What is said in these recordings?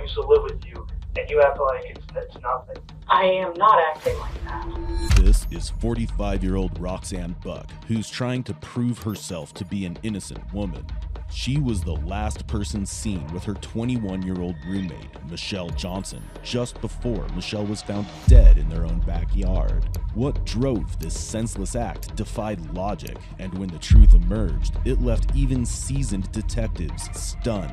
used to live with you, and you act like it's nothing. I am not acting like that. This is 45-year-old Roxanne Buck, who's trying to prove herself to be an innocent woman. She was the last person seen with her 21-year-old roommate, Michelle Johnson, just before Michelle was found dead in their own backyard. What drove this senseless act defied logic, and when the truth emerged, it left even seasoned detectives stunned.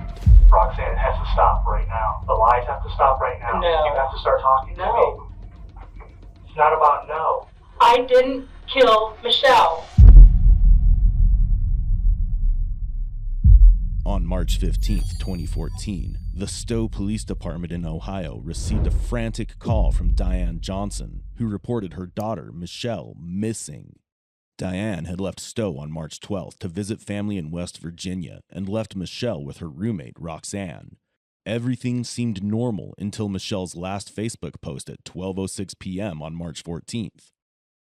Roxanne, it has to stop right now. The lies have to stop right now. No. You have to start talking to me. It's not about no. I didn't kill Michelle. On March 15th, 2014, the Stowe Police Department in Ohio received a frantic call from Diane Johnson, who reported her daughter, Michelle, missing. Diane had left Stowe on March 12th to visit family in West Virginia and left Michelle with her roommate, Roxanne. Everything seemed normal until Michelle's last Facebook post at 12:06 p.m. on March 14th.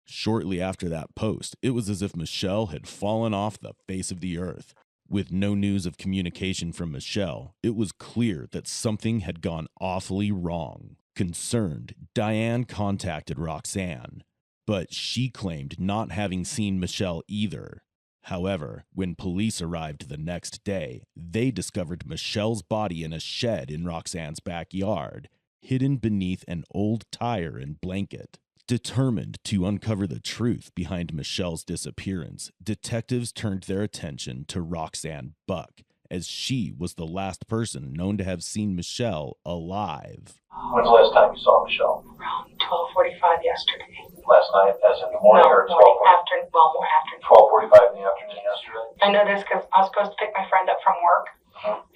Shortly after that post, it was as if Michelle had fallen off the face of the earth. With no news of communication from Michelle, it was clear that something had gone awfully wrong. Concerned, Diane contacted Roxanne, but she claimed not having seen Michelle either. However, when police arrived the next day, they discovered Michelle's body in a shed in Roxanne's backyard, hidden beneath an old tire and blanket. Determined to uncover the truth behind Michelle's disappearance, detectives turned their attention to Roxanne Buck, as she was the last person known to have seen Michelle alive. When's the last time you saw Michelle? Around 12:45 yesterday. Last night, as in the morning, or 12:45? More afternoon. 12:45 in the afternoon yesterday? I know this because I was supposed to pick my friend up from work,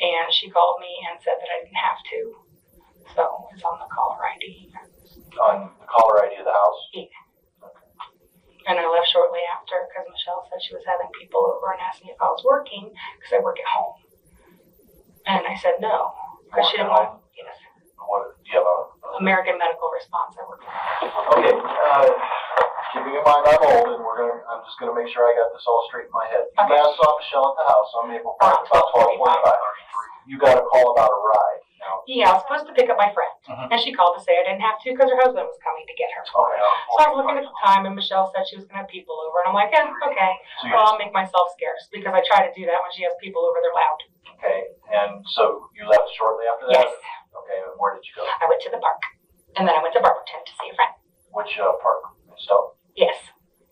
and she called me and said that I didn't have to. So it's on the caller ID. On the caller ID of the house? Yeah. Okay. And I left shortly after because Michelle said she was having people over and asked me if I was working because I work at home. And I said no, because she didn't want. Yes. What, do you have a American Medical Response. I work for. Okay, keeping in mind I'm old, and I'm just gonna make sure I got this all straight in my head. You Okay. last saw Michelle at the house on Maple Park about 12:45. You got a call about a ride. Now, Yeah, I was supposed to pick up my friend, and she called to say I didn't have to because her husband was coming to get her. okay. So I was looking at the time, and Michelle said she was going to have people over, and I'm like, yeah, okay. So Well, I'll make myself scarce because I try to do that when she has people over. They're loud. Okay, and so you left shortly after that? Yes. Okay, and where did you go? I went to the park, and then I went to Barberton to see a friend. Which park? In Stowe? Yes.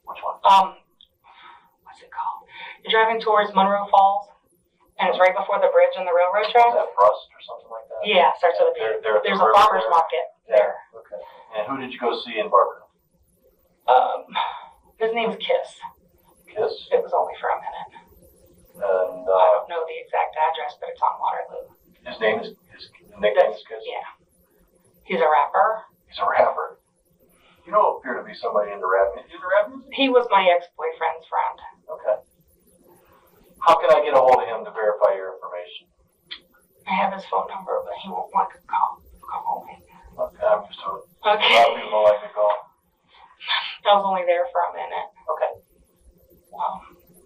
Which one? What's it called? You're driving towards Monroe Falls, and it's right before the bridge and the railroad Is tracks. that Rust or something like that? Yeah, it starts with a B. There's There's a farmer's market there. Okay. And who did you go see in Barberton? His name's Kiss. Kiss? It was only for a minute. And I don't know the exact address, but it's on Waterloo. his nickname is Kiss? Yeah. He's a rapper. He's a rapper. You don't appear to be somebody into rap. Into rap music? He was my ex-boyfriend's friend. Okay. How can I get a hold of him to verify your information? I have his phone number, but he won't want to call me. Okay, I'm used to it. Okay. A lot of people don't like to call. I was only there for a minute. Okay. Um,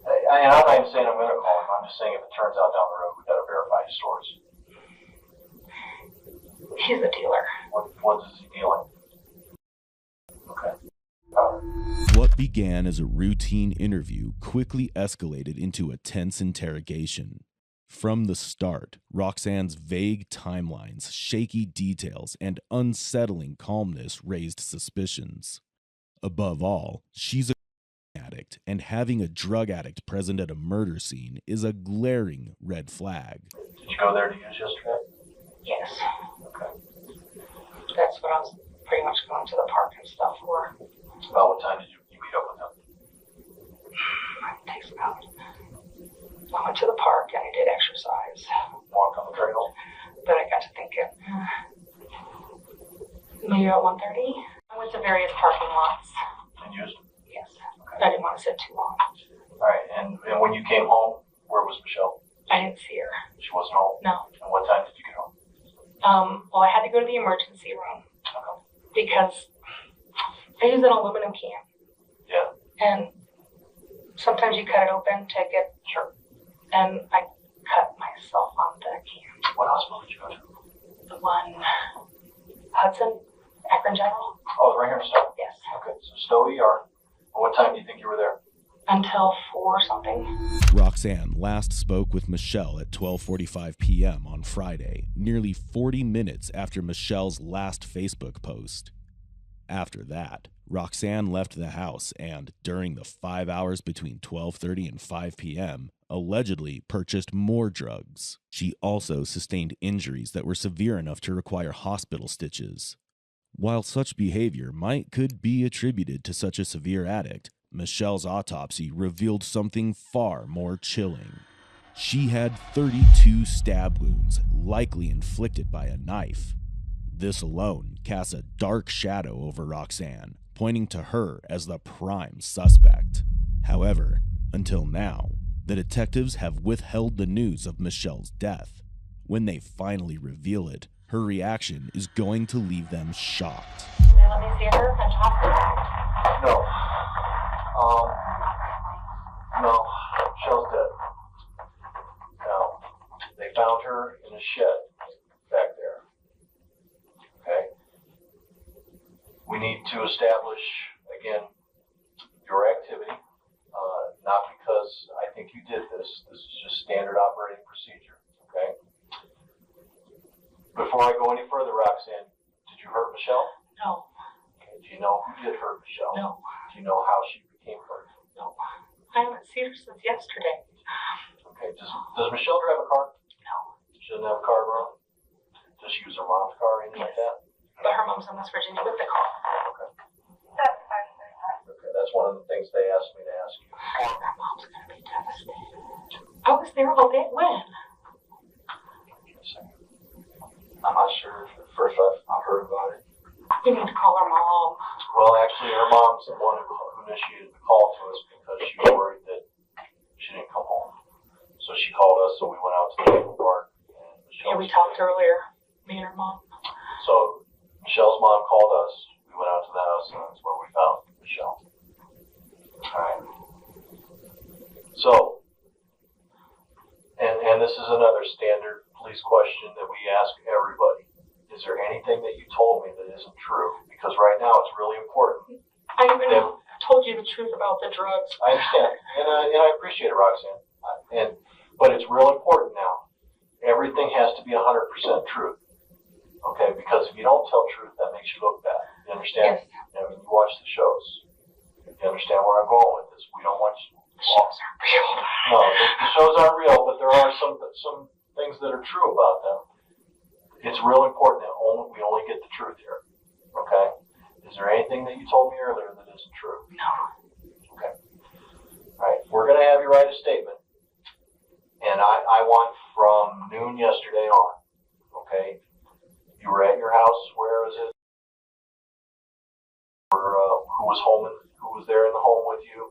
And I'm not even saying I'm going to call him. I'm just saying if it turns out down the road, we've got to verify his stories. he's a dealer. What is he dealing? Okay. What began as a routine interview quickly escalated into a tense interrogation. From the start, Roxanne's vague timelines, shaky details, and unsettling calmness raised suspicions. Above all, she's a addict, and having a drug addict present at a murder scene is a glaring red flag. Did you go there to use yesterday? Yes. Okay. That's what I was pretty much going to the park and stuff for. About what time did you meet up with him? It takes about. I went to the park and I did exercise. Walked on the trail? But I got to thinking, maybe about 1:30. I went to various parking lots. And used? Yes. Okay. I didn't want to sit too long. All right. And when you came home, where was Michelle? I didn't see her. She wasn't home? No. And what time did you get home? Well, I had to go to the emergency room because I use an aluminum can. Yeah. And sometimes you cut it open to get. Sure. And I cut myself on the can. What hospital did you go to? The one Roxanne last spoke with Michelle at 12:45 p.m. on Friday, nearly 40 minutes after Michelle's last Facebook post. After that, Roxanne left the house and, during the 5 hours between 12:30 and 5 p.m., allegedly purchased more drugs. She also sustained injuries that were severe enough to require hospital stitches. While such behavior could be attributed to such a severe addict, Michelle's autopsy revealed something far more chilling. She had 32 stab wounds, likely inflicted by a knife. This alone casts a dark shadow over Roxanne, pointing to her as the prime suspect. However, until now, the detectives have withheld the news of Michelle's death. When they finally reveal it, her reaction is going to leave them shocked. Let me see her at the hospital. No. No, Michelle's dead. Now, they found her in a shed back there. Okay? We need to establish, again, your activity. Not because I think you did this. This is just standard operating procedure. Okay? Before I go any further, Roxanne, did you hurt Michelle? No. Okay. Do you know who did hurt Michelle? No. Do you know how she became hurt? No. I haven't seen her since yesterday. Okay. Does Michelle drive a car? No. She doesn't have a car of her own? Does she use her mom's car or anything like that? But her mom's in West Virginia with the car. Okay. Okay, that's one of the things they asked me to ask you. Her mom's gonna be devastated. I was there all day. When? I'm not sure. At first I've heard about it. You need to call her mom. Well, actually, her mom's the one who initiated the call to us because she was worried that she didn't come home. So she called us, so we went out to the local park. And Yeah, we talked earlier. Me and her mom. So Michelle's mom called us. We went out to the house, and that's where we found Michelle. Alright. So, and this is another standard police question that we ask everybody. Is there anything that you told me that isn't true? Because right now it's really important. I even told you the truth about the drugs. I understand, and I appreciate it, Roxanne. But it's real important now. Everything has to be 100% truth. Okay, because if you don't tell truth, that makes you look bad. You understand? Yes. I mean, you watch the shows. You understand where I'm going with this. We don't want you. The shows aren't real. No, the shows aren't real, but there are some things that are true about them. It's real important that we only get the truth here. Okay? Is there anything that you told me earlier that isn't true? No. Okay. All right. We're going to have you write a statement. And I want from noon yesterday on. Okay? You were at your house. Where is it? Who was home and who was there in the home with you?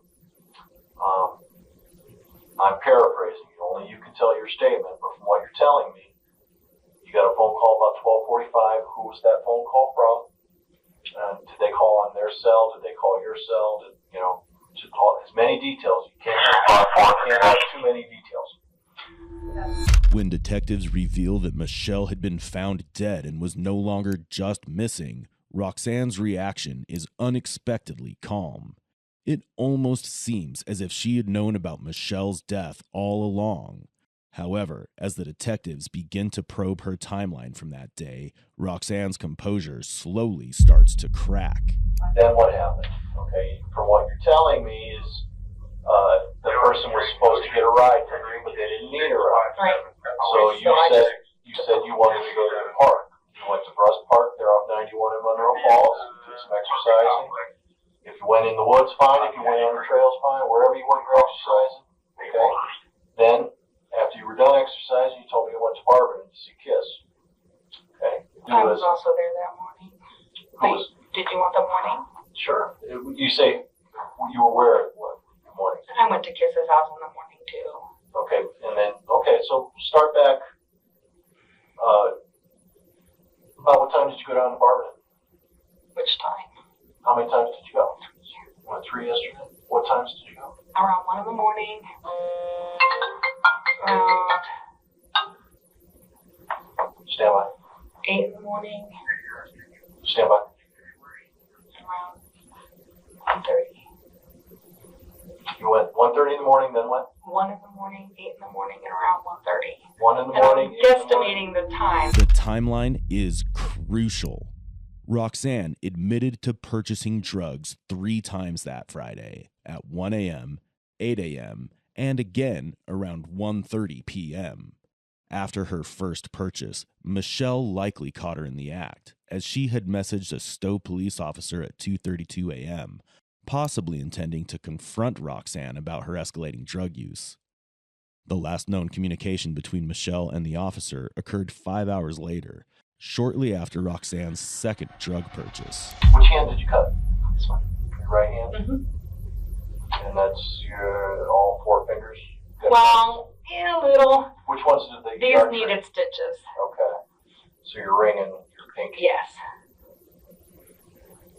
I'm paraphrasing you. Only you can tell your statement. But from what you're telling me, you got a phone call about 12:45. Who was that phone call from? Did they call on their cell? Did they call your cell? Just call as many details. You can't have too many details. When detectives reveal that Michelle had been found dead and was no longer just missing, Roxanne's reaction is unexpectedly calm. It almost seems as if she had known about Michelle's death all along. However, as the detectives begin to probe her timeline from that day, Roxanne's composure slowly starts to crack. Then what happened? Okay, from what you're telling me is the person was supposed to get a ride from you, but they didn't need a ride. Right. So you said you wanted to go to the park. You went to Brust Park. They're off 91 in Monroe Falls. Did some exercising. If you went in the woods, fine. If you went on the trails, fine. Wherever you went, you're exercising. Okay. Then, after you were done exercising, you told me you went to Barberton to see Kiss. Okay. I was also there that morning. Wait, did you want the morning? Sure. You say you were where? What morning? I went to Kiss's house in the morning too. Okay, and then so start back. About what time did you go down to Barberton? Which time? How many times did you go? You went 3 yesterday. What times did you go? Around 1 in the morning. Around Stand by. 8 in the morning. Stand by. Around 1:30. You went 1:30 in the morning, then what? 1 in the morning, 8 in the morning, and around 1:30. 1 in the And morning, I'm 8 in the morning. guesstimating the time. The timeline is crucial. Roxanne admitted to purchasing drugs 3 times that Friday at 1 a.m., 8 a.m., and again around 1:30 p.m. After her first purchase, Michelle likely caught her in the act, as she had messaged a Stowe police officer at 2:32 a.m., possibly intending to confront Roxanne about her escalating drug use. The last known communication between Michelle and the officer occurred 5 hours later, shortly after Roxanne's second drug purchase. Which hand did you cut? This one. Your right hand? Mm-hmm. And that's your all 4 fingers? Well, yeah, a little. Which ones did they These archery? needed stitches. Okay. So your ring and your pinky. Yes.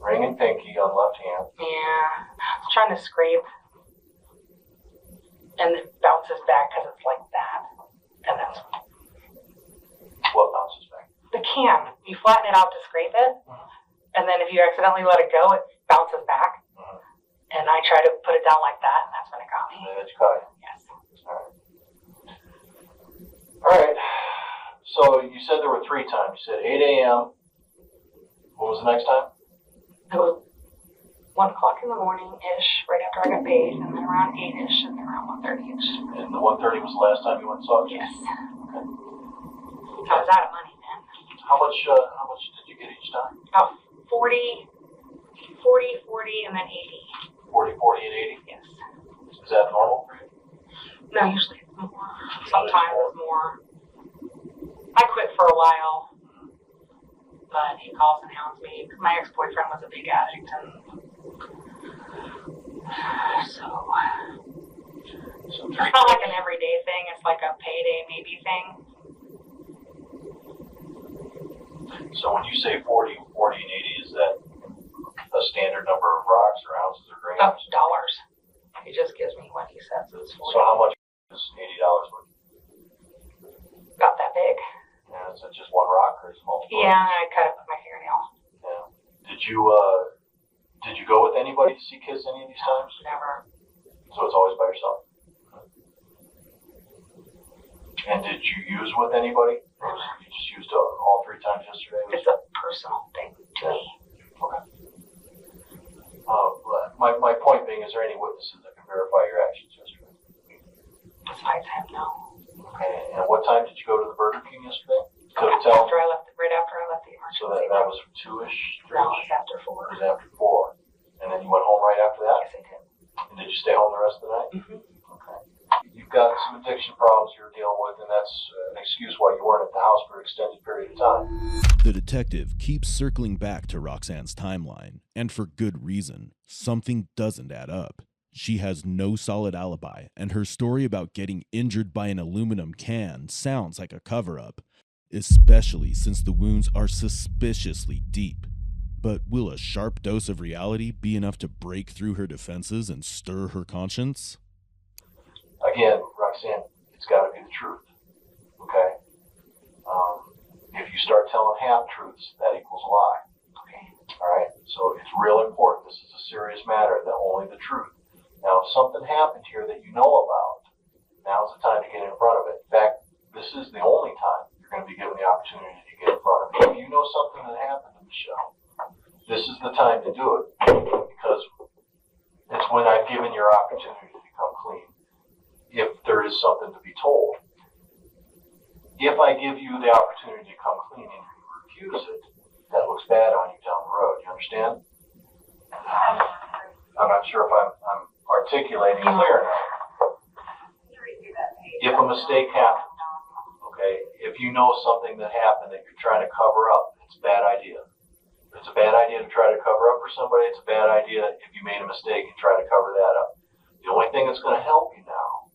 Ring and pinky on left hand. Yeah. I was trying to scrape. And it bounces back because it's like that. And that's What bounces back? the can. You flatten it out to scrape it. And then if you accidentally let it go, it bounces back. And I try to put it down like that, and that's when it got me. And then it's cut. Yes. Alright. So you said there were 3 times. You said 8 a.m. What was the next time? It was 1 o'clock in the morning-ish, right after I got paid, and then around 8-ish, and then around 1:30-ish. And the 1:30 was the last time you went and saw it? Yes. Okay. I was out of money then. How much did you get each time? About 40, and then 80. 40, 40, and 80? Yes. Is that normal for you? No, usually it's more. Sometimes it's more. I quit for a while, but he calls and hounds me. My ex-boyfriend was a big addict, and so it's not like an everyday thing. It's like a payday maybe thing. So when you say 40, 40, and 80, is that a standard number of rocks or ounces or grams? Of dollars. He just gives me what he says is 40. So how much is $80 worth? About that big. Yeah, is it just one rock or is it multiple? Yeah, and I cut it with my fingernail. Yeah. Did you go with anybody to see Kiss any of these times? Never. So it's always by yourself? And did you use with anybody? Or you just used all 3 times yesterday? It's a personal thing to me. Okay. My point being, is there any witnesses that can verify your actions yesterday? Besides him, no. Okay. And what time did you go to the Burger King yesterday? To the hotel? Right after I left the So emergency that room. was 2-ish, No, 3-ish? it was after 4. It was after 4. And then you went home right after that? Yes, I did. And did you stay home the rest of the night? Mm-hmm. Okay. You've got some addiction problems you're dealing with, and that's an excuse why you weren't at the house for an extended period of time. The detective keeps circling back to Roxanne's timeline, and for good reason. Something doesn't add up. She has no solid alibi, and her story about getting injured by an aluminum can sounds like a cover-up, especially since the wounds are suspiciously deep. But will a sharp dose of reality be enough to break through her defenses and stir her conscience? Again, Roxanne, it's got to be the truth, okay? If you start telling half-truths, that equals a lie. Okay. All right? So it's real important. This is a serious matter, that only the truth. Now, if something happened here that you know about, now's the time to get in front of it. In fact, this is the only time you're going to be given the opportunity to get in front of it. If you know something that happened to Michelle, this is the time to do it, because it's when I've given your opportunity to become clean. If there is something to be told. If I give you the opportunity to come clean and you refuse it, that looks bad on you down the road. You understand? I'm not sure if I'm articulating clear enough. If a mistake happens, okay, if you know something that happened that you're trying to cover up, it's a bad idea. It's a bad idea to try to cover up for somebody. It's a bad idea if you made a mistake and try to cover that up. The only thing that's going to help you now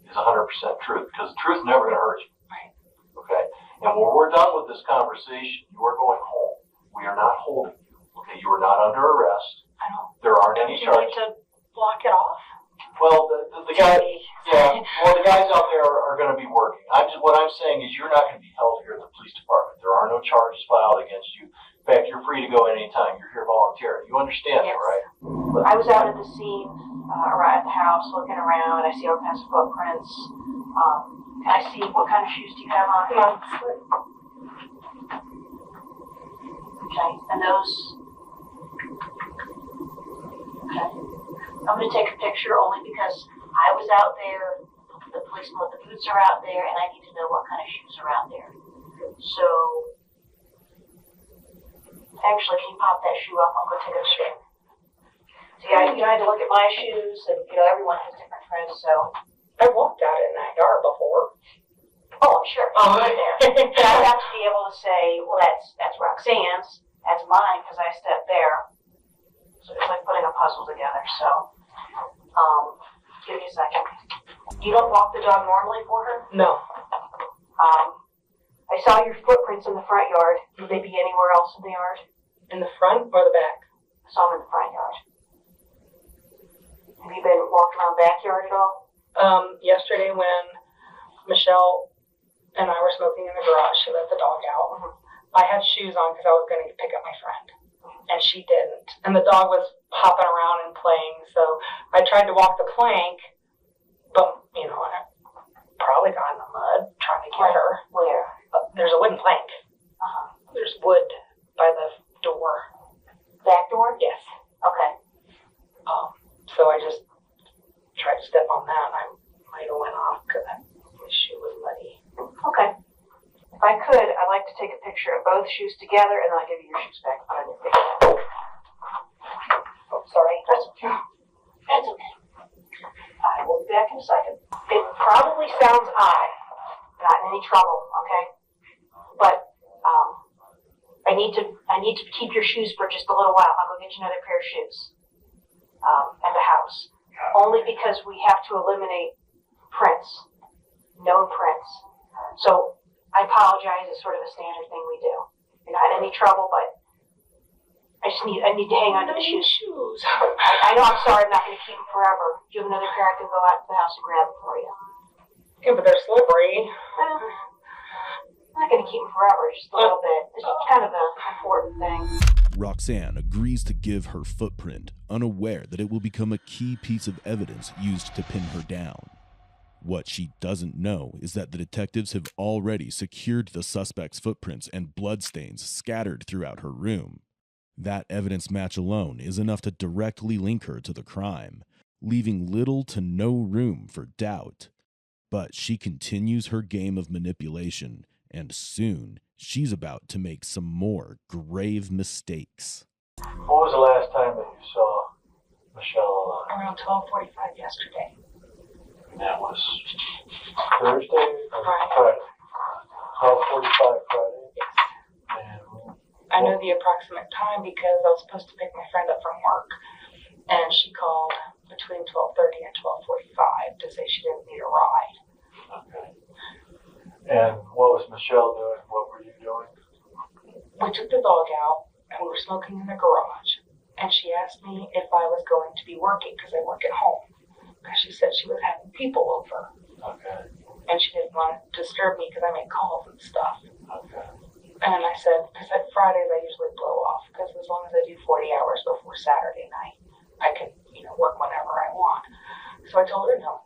is 100% truth, because the truth is never going to hurt you. Right. Okay? And when we're done with this conversation, you are going home. We are not holding you. Okay? You are not under arrest. I don't. There aren't any Don't you need charges. to block it off? Well, the guys, yeah. Well, the guys out there are going to be working. What I'm saying is, you're not going to be held here at the police department. There are no charges filed against you. In fact, you're free to go at any time. You're here voluntarily. You understand that, Yes. right? I was out at the scene arrive at the house, looking around. I see all kinds of footprints. Can I see what kind of shoes do you have on? Okay, and those. Okay, I'm going to take a picture only because I was out there. The policeman with the boots are out there, and I need to know what kind of shoes are out there. So, actually, can you pop that shoe up? I'll go take a picture. So yeah, I had to look at my shoes, and everyone has different prints. So I walked out in that yard before. oh, I'm sure. Oh. Right there. But I would have to be able to say, well, that's Roxanne's, that's mine, because I stepped there. So it's like putting a puzzle together. So, give me a second. You don't walk the dog normally for her? No. I saw your footprints in the front yard. Would they be anywhere else in the yard? In the front or the back? I saw them in the front yard. Have you been walking around the backyard at all? Yesterday when Michelle and I were smoking in the garage, she let the dog out. Mm-hmm. I had shoes on because I was going to pick up my friend, and she didn't. And the dog was hopping around and playing, so I tried to walk the plank, but, I probably got in the mud trying to get her. Where? There's a wooden plank. There's wood by the door. Back door? Yes. Okay. So I just tried to step on that, and I might have went off because my shoe was muddy. Okay. If I could, I'd like to take a picture of both shoes together, and then I'll give you your shoes back. Put on your face. Oh, sorry. That's okay. That's okay. I will be back in a second. It probably sounds odd. Not in any trouble, okay? But I need to keep your shoes for just a little while. I'll go get you another pair of shoes at the house. Only because we have to eliminate prints, known prints. So I apologize. It's sort of a standard thing we do. You're not in any trouble, but I need to hang on to the shoes. I know. I'm sorry. I'm not going to keep them forever. If you have another pair, I can go out to the house and grab them for you. Yeah, but they're slippery. Well, I'm not going to keep them forever. Just a little bit. It's kind of an important thing. Roxanne agrees to give her footprint, unaware that it will become a key piece of evidence used to pin her down. What she doesn't know is that the detectives have already secured the suspect's footprints and bloodstains scattered throughout her room. That evidence match alone is enough to directly link her to the crime, leaving little to no room for doubt. But she continues her game of manipulation, and soon she's about to make some more grave mistakes. What was the last time that you saw Michelle alive? Around 12:45 yesterday. And that was Thursday or Friday. 12:45 Friday. Yes. And I know the approximate time because I was supposed to pick my friend up from work, and she called between 12:30 and 12:45 to say she didn't need a ride. okay. And what was Michelle doing? What were you doing? We took the dog out, and we were smoking in the garage, and she asked me if I was going to be working because I work at home. Because she said she was having people over, Okay. and she didn't want to disturb me because I make calls and stuff. Okay. And I said, because at Fridays I usually blow off, because as long as I do 40 hours before Saturday night, I can, work whenever I want. So I told her no.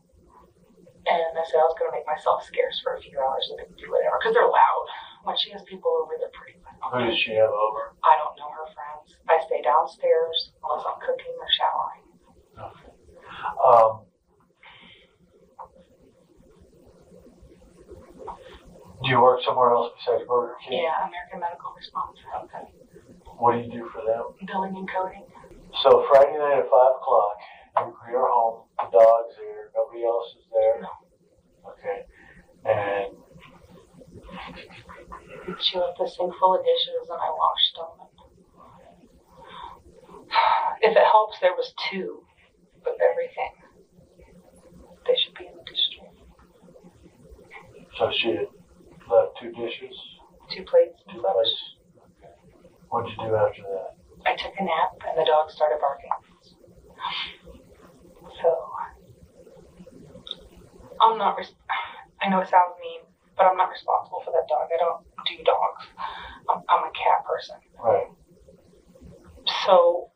And I said I was going to make myself scarce for a few hours so they can do whatever, because they're loud. When she has people over, they're pretty loud. Who did she have over? I don't know her friends. I stay downstairs unless I'm cooking or showering. Okay. Do you work somewhere else besides Burger King? Yeah, American Medical Response. Okay. What do you do for them? Billing and coding. So Friday night at 5 o'clock, you're home, the dog's there, nobody else is there? No. Okay. And She left the sink full of dishes and I washed them. If it helps, there was 2 of everything. They should be in the dish tray. so she had left 2 dishes, 2 plates and 2 such. plates. Okay. What'd you do after that? I took a nap and the dog started barking. So, I know it sounds mean, but I'm not responsible for that dog. I don't do dogs. I'm a cat person. Right. So,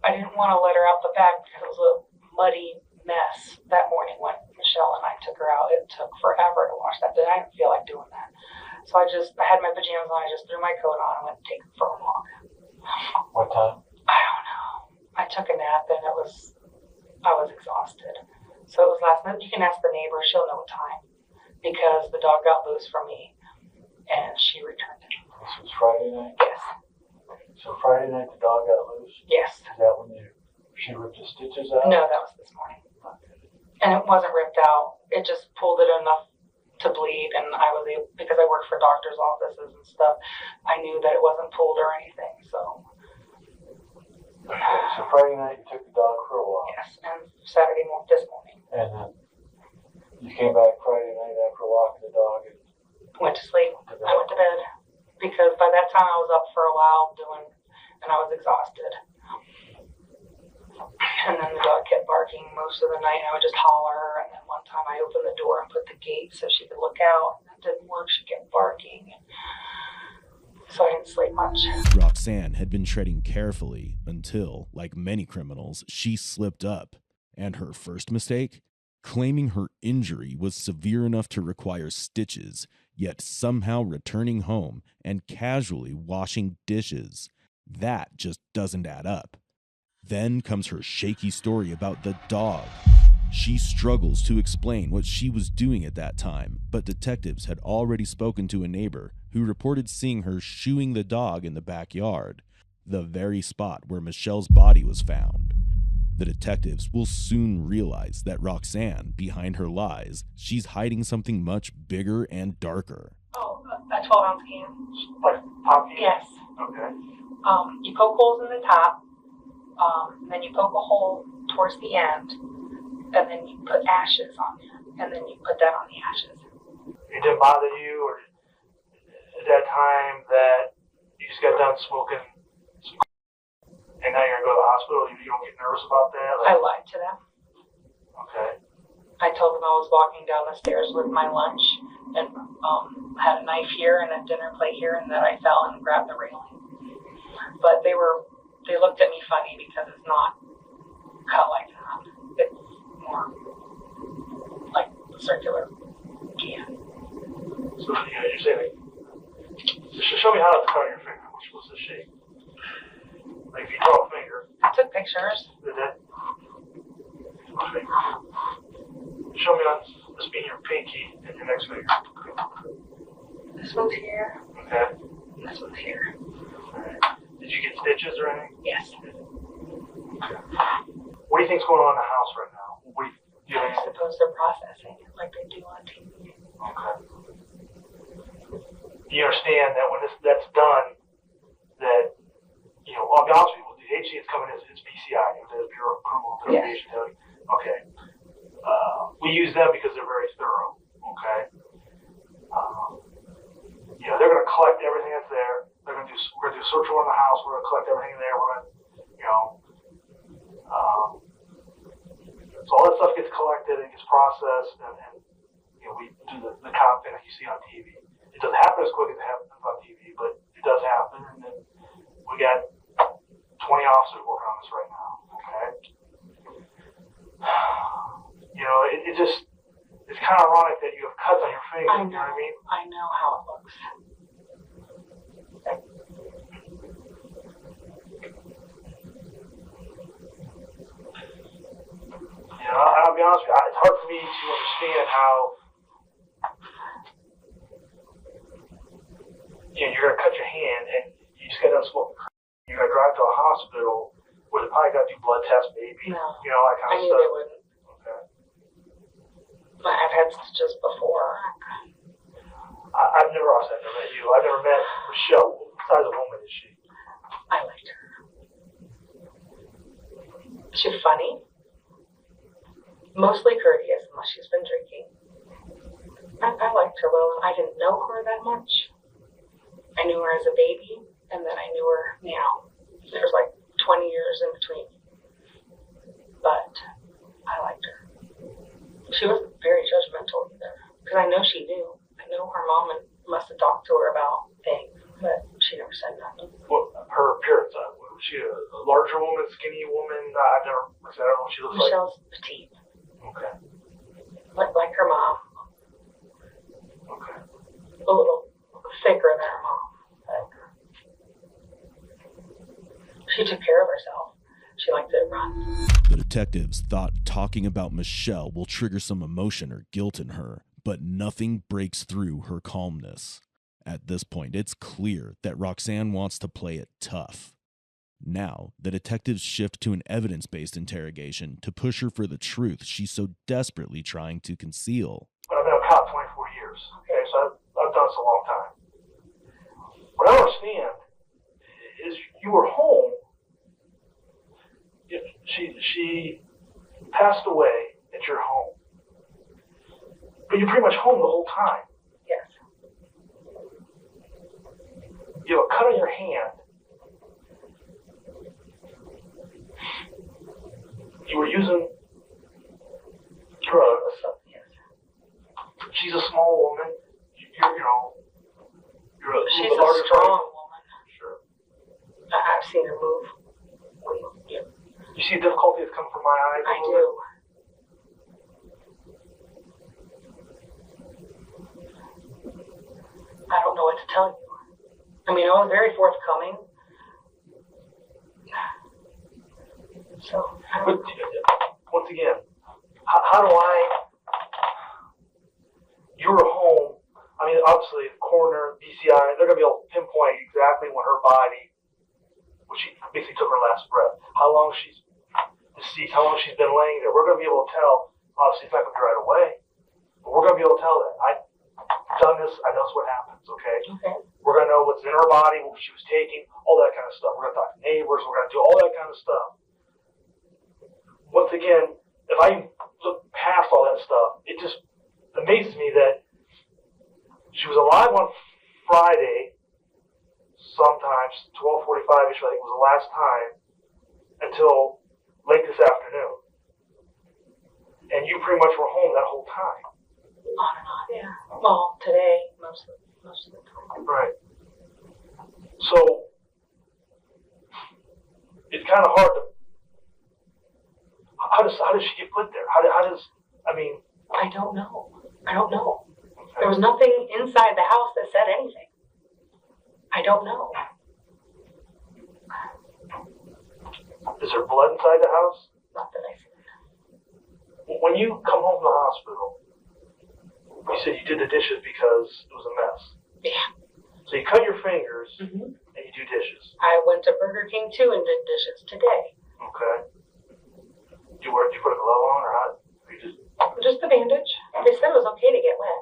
I didn't want to let her out the back because it was a muddy mess that morning when Michelle and I took her out. It took forever to wash that. I didn't feel like doing that. So I had my pajamas on. I just threw my coat on and went to take her for a walk. What time? I don't know. I took a nap and I was exhausted. So it was last night. You can ask the neighbor. She'll know what time. Because the dog got loose from me and she returned it. This was Friday night? Yes. So Friday night the dog got loose? Yes. Is that when she ripped the stitches out? No, that was this morning. And it wasn't ripped out. It just pulled it enough to bleed, and I was able, because I worked for doctors' offices and stuff, I knew that it wasn't pulled or anything, so. Okay, so Friday night you took the dog for a walk. Yes, and Saturday morning, this morning. And then you came back Friday night after walking the dog and Went to sleep. I went to bed. Because by that time I was up for a while and I was exhausted. And then the dog kept barking most of the night, and I would just holler. And then one time I opened the door and put the gate so she could look out. And that didn't work. She kept barking. So I didn't sleep much. Roxanne had been treading carefully until, like many criminals, she slipped up. And her first mistake? Claiming her injury was severe enough to require stitches, yet somehow returning home and casually washing dishes. That just doesn't add up. Then comes her shaky story about the dog. She struggles to explain what she was doing at that time, but detectives had already spoken to a neighbor who reported seeing her shooing the dog in the backyard, the very spot where Michelle's body was found. The detectives will soon realize that Roxanne, behind her lies, she's hiding something much bigger and darker. Oh, a 12-ounce can. like pop can? Yes. Okay. You poke holes in the top, then you poke a hole towards the end, and then you put ashes on there, and then you put that on the ashes. It didn't bother you, or at that time that you just got done smoking, and now you're gonna go to the hospital? You don't get nervous about that? I lied to them. Okay. I told them I was walking down the stairs with my lunch and had a knife here and a dinner plate here, and that I fell and grabbed the railing. But they looked at me funny because it's not cut like that. It's more like a circular can. So you're saying, show me how to cut your finger. Which was the shape? Like if you draw a finger. I took pictures. Did that? Okay. Show me on this being your pinky and your next finger. This one's here. Okay. And this one's here. Alright. Did you get stitches or anything? Yes. What do you think's going on in the house right now? What do you I think? suppose they're processing it like they do on TV. Okay. You understand that when that's done, that, I'll be honest with you, the HC is coming as BCI, the Bureau of Criminal Investigation. Yes. Okay. We use them because they're very thorough. Okay. They're going to collect everything that's there. We're going to do a search warrant in the house. We're going to collect everything in there. We're going to, so all that stuff gets collected and gets processed, and we do the cop thing like you see on TV. It doesn't happen as quick as it happens on TV, but it does happen. And then we got 20 officers working on this right now. Okay. It's kind of ironic that you have cuts on your finger. I know. You know what I mean? I know how it looks. I'll be honest with you, it's hard for me to understand how, you're going to cut your hand and you just got done smoking. You're going to drive to a hospital where they probably got to do blood tests, maybe, No. That kind I of knew stuff. they wouldn't. Okay. But I've had stitches before. I've never met you. I've never met Michelle. What size of woman is she? I liked her. She's funny. Mostly courteous, unless she's been drinking. I liked her well. I didn't know her that much. I knew her as a baby, and then I knew her now. There's like 20 years in between. But I liked her. She wasn't very judgmental either, because I know she knew. I know her mom must have talked to her about things, but she never said nothing. Well, her appearance, I would she a larger woman, skinny woman? I don't know what she looks Michelle's petite, like. Okay. like her mom, Okay. a little thicker than her mom. She took care of herself. She liked to run. The detectives thought talking about Michelle will trigger some emotion or guilt in her, but nothing breaks through her calmness. At this point, it's clear that Roxanne wants to play it tough. Now, the detectives shift to an evidence-based interrogation to push her for the truth she's so desperately trying to conceal. But I've been a cop 24 years. Okay, so I've done this a long time. What I don't understand is you were home. She passed away at your home. But you're pretty much home the whole time. Yes. You have a cut on your hand. You were using drugs. Yes. She's a small woman. She's a strong woman. Sure. I've seen her move. Yeah, You see the difficulty that's coming from my eyes? I do. I don't know what to tell you. I mean, I was very forthcoming. So, But once again, how do I? You were home. I mean, obviously, the coroner, BCI, they're going to be able to pinpoint exactly when her body, when she basically took her last breath, how long she's deceased, how long she's been laying there. We're going to be able to tell. Obviously, it's not going to be right away, but we're going to be able to tell that. I've done this. I know what happens. Okay. okay. We're going to know what's in her body, what she was taking, all that kind of stuff. We're going to talk to neighbors. We're going to do all that kind of stuff. Once again, if I look past all that stuff, it just amazes me that she was alive on Friday, sometimes 12:45ish, I think was the last time, until late this afternoon. And you pretty much were home that whole time. On and on, yeah. Well, today, most of the time. Right. So, it's kind of hard to. How does she get put there? How does, I mean. I don't know. There was nothing inside the house that said anything. I don't know. Is there blood inside the house? Not that I see. When you come home from the hospital, you said you did the dishes because it was a mess. Yeah. So you cut your fingers Mm-hmm. and you do dishes. I went to Burger King too and did dishes today. Okay. Do you put a glove on or how? Just the bandage. They said it was okay to get wet.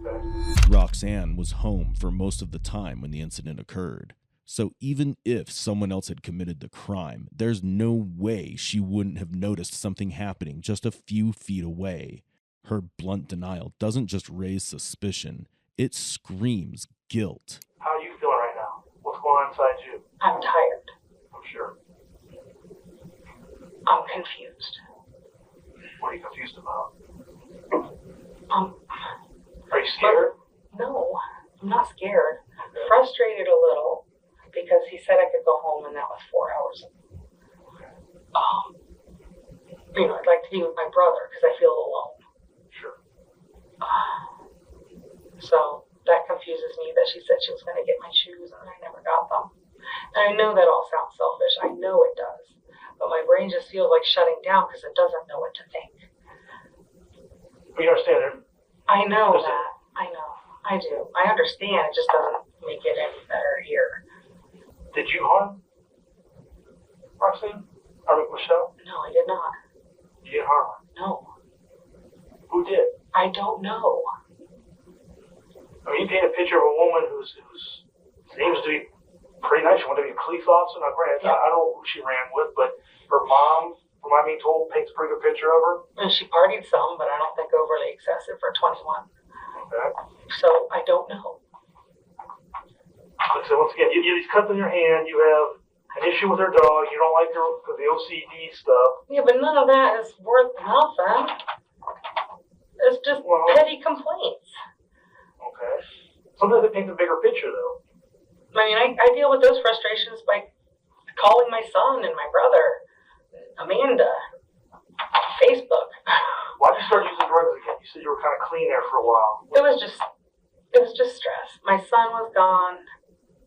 Okay. Roxanne was home for most of the time when the incident occurred. So even if someone else had committed the crime, there's no way she wouldn't have noticed something happening just a few feet away. Her blunt denial doesn't just raise suspicion, it screams guilt. How are you feeling right now? What's going on inside you? I'm tired. I'm sure. I'm confused. What are you confused about? Um, Are you scared? No, I'm not scared. Frustrated a little because he said I could go home and that was 4 hours. I'd like to be with my brother because I feel alone. Sure. So that confuses me that she said she was going to get my shoes and I never got them. And I know that all sounds selfish. I know it does. But my brain just feels like shutting down because it doesn't know what to think. But you understand, I know that. I know. I do. I understand. It just doesn't make it any better here. did you harm Roxanne? Or Michelle? No, I did not. You didn't harm her. No. Who did? I don't know. I mean, you paint a picture of a woman who seems to be pretty nice. She wanted to be a police officer. Now, granted, Yeah. I don't know who she ran with, but her mom, from what I'm being told, paints a pretty good picture of her. And she partied some, but I don't think overly excessive for 21. Okay. So I don't know. Like I said, once again, you have these cuts on your hand. You have an issue with her dog. You don't like her because the OCD stuff. Yeah, but none of that is worth nothing. It's just petty complaints. Okay. Sometimes it paints a bigger picture, though. I mean, I deal with those frustrations by calling my son and my brother, Amanda, Facebook. Why'd you start using drugs again? You said you were kind of clean there for a while. It was just stress. My son was gone.